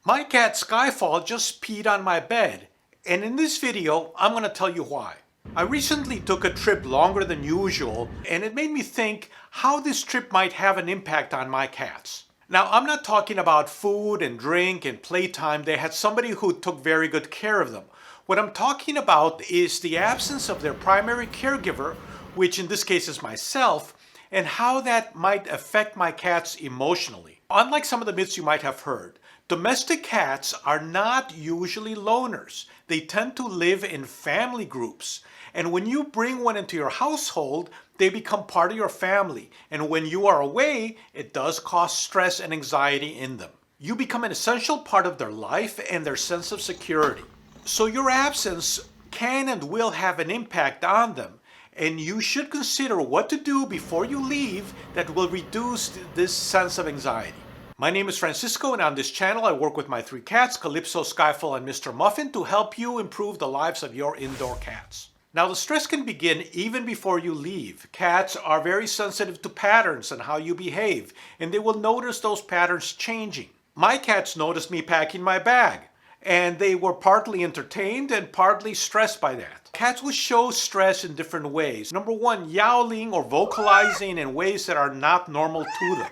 My cat Skyfall just peed on my bed, and in this video, I'm going to tell you why. I recently took a trip longer than usual, and it made me think how this trip might have an impact on my cats. Now, I'm not talking about food and drink and playtime. They had somebody who took very good care of them. What I'm talking about is the absence of their primary caregiver, which in this case is myself, and how that might affect my cats emotionally. Unlike some of the myths you might have heard, domestic cats are not usually loners. They tend to live in family groups. And when you bring one into your household, they become part of your family. And when you are away, it does cause stress and anxiety in them. You become an essential part of their life and their sense of security. So your absence can and will have an impact on them. And you should consider what to do before you leave that will reduce this sense of anxiety. My name is Francisco, and on this channel I work with my 3 cats, Calypso, Skyfall, and Mr. Muffin, to help you improve the lives of your indoor cats. Now, the stress can begin even before you leave. Cats are very sensitive to patterns and how you behave, and they will notice those patterns changing. My cats noticed me packing my bag, and they were partly entertained and partly stressed by that. Cats will show stress in different ways. Number 1, yowling or vocalizing in ways that are not normal to them.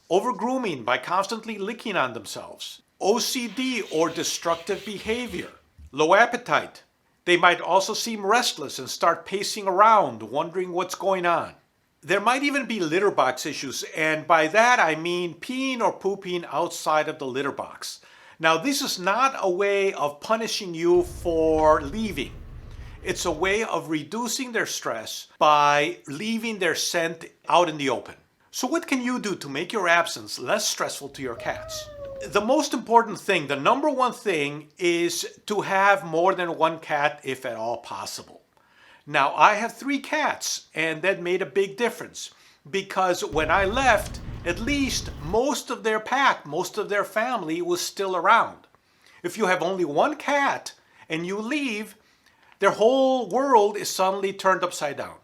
Overgrooming by constantly licking on themselves. OCD or destructive behavior. Low appetite. They might also seem restless and start pacing around, wondering what's going on. There might even be litter box issues, and by that I mean peeing or pooping outside of the litter box. Now, this is not a way of punishing you for leaving. It's a way of reducing their stress by leaving their scent out in the open. So what can you do to make your absence less stressful to your cats? The most important thing, the number 1 thing, is to have more than 1 cat if at all possible. Now, I have 3 cats, and that made a big difference because when I left, at least most of their pack, most of their family was still around. If you have only 1 cat and you leave, their whole world is suddenly turned upside down.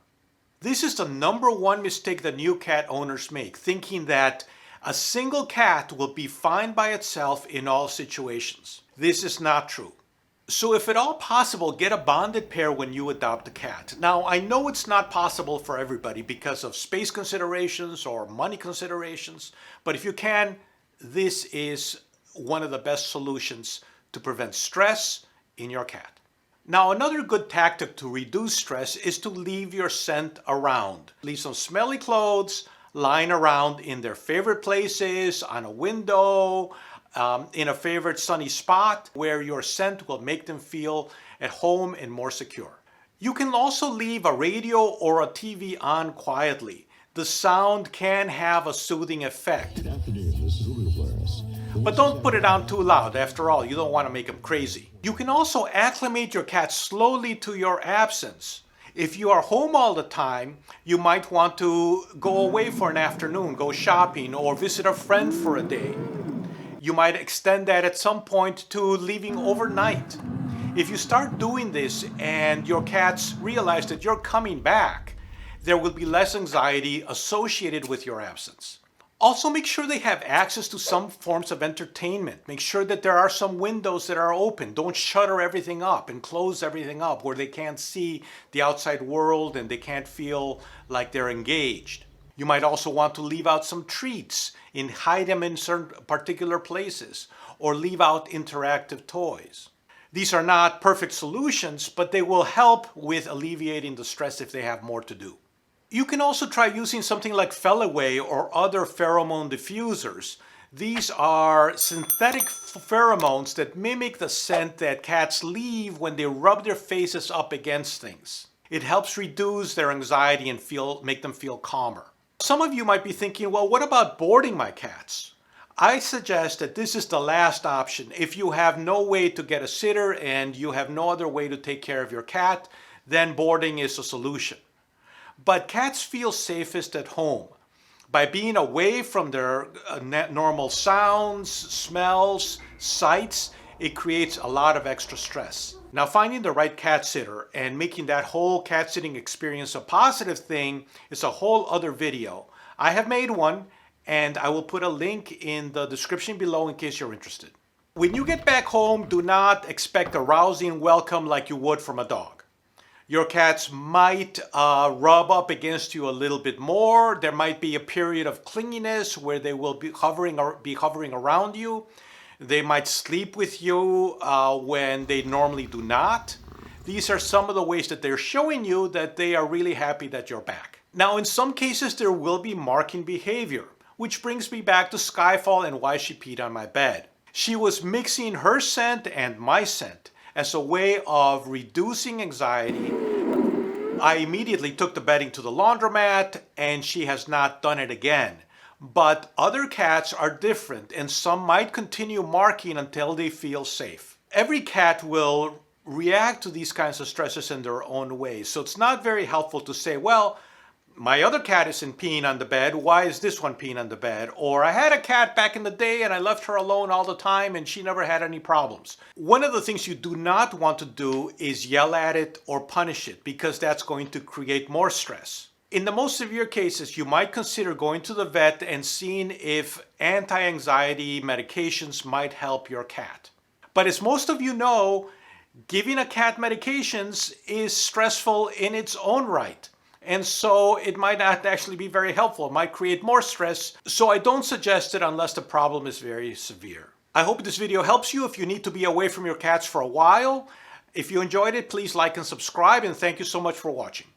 This is the number 1 mistake that new cat owners make, thinking that a single cat will be fine by itself in all situations. This is not true. So if at all possible, get a bonded pair when you adopt a cat. Now, I know it's not possible for everybody because of space considerations or money considerations, but if you can, this is one of the best solutions to prevent stress in your cat. Now, another good tactic to reduce stress is to leave your scent around. Leave some smelly clothes lying around in their favorite places, on a window, in a favorite sunny spot where your scent will make them feel at home and more secure. You can also leave a radio or a TV on quietly. The sound can have a soothing effect. But don't put it on too loud. After all, you don't want to make them crazy. You can also acclimate your cat slowly to your absence. If you are home all the time, you might want to go away for an afternoon, go shopping, or visit a friend for a day. You might extend that at some point to leaving overnight. If you start doing this and your cats realize that you're coming back, there will be less anxiety associated with your absence. Also, make sure they have access to some forms of entertainment. Make sure that there are some windows that are open. Don't shutter everything up and close everything up where they can't see the outside world and they can't feel like they're engaged. You might also want to leave out some treats and hide them in certain particular places, or leave out interactive toys. These are not perfect solutions, but they will help with alleviating the stress if they have more to do. You can also try using something like Feliway or other pheromone diffusers. These are synthetic pheromones that mimic the scent that cats leave when they rub their faces up against things. It helps reduce their anxiety and make them feel calmer. Some of you might be thinking, well, what about boarding my cats? I suggest that this is the last option. If you have no way to get a sitter and you have no other way to take care of your cat, then boarding is a solution. But cats feel safest at home. By being away from their normal sounds, smells, sights, it creates a lot of extra stress. Now, finding the right cat sitter and making that whole cat sitting experience a positive thing is a whole other video. I have made one, and I will put a link in the description below in case you're interested. When you get back home, do not expect a rousing welcome like you would from a dog. Your cats might rub up against you a little bit more. There might be a period of clinginess where they will be hovering around you. They might sleep with you when they normally do not. These are some of the ways that they're showing you that they are really happy that you're back. Now, in some cases, there will be marking behavior, which brings me back to Skyfall and why she peed on my bed. She was mixing her scent and my scent as a way of reducing anxiety. I immediately took the bedding to the laundromat, and she has not done it again. But other cats are different, and some might continue marking until they feel safe. Every cat will react to these kinds of stresses in their own ways. So it's not very helpful to say, well, my other cat isn't peeing on the bed, why is this one peeing on the bed? Or I had a cat back in the day and I left her alone all the time and she never had any problems. One of the things you do not want to do is yell at it or punish it, because that's going to create more stress. In the most severe cases, you might consider going to the vet and seeing if anti-anxiety medications might help your cat. But as most of you know, giving a cat medications is stressful in its own right. And so it might not actually be very helpful. It might create more stress. So I don't suggest it unless the problem is very severe. I hope this video helps you if you need to be away from your cats for a while. If you enjoyed it, please like and subscribe, and thank you so much for watching.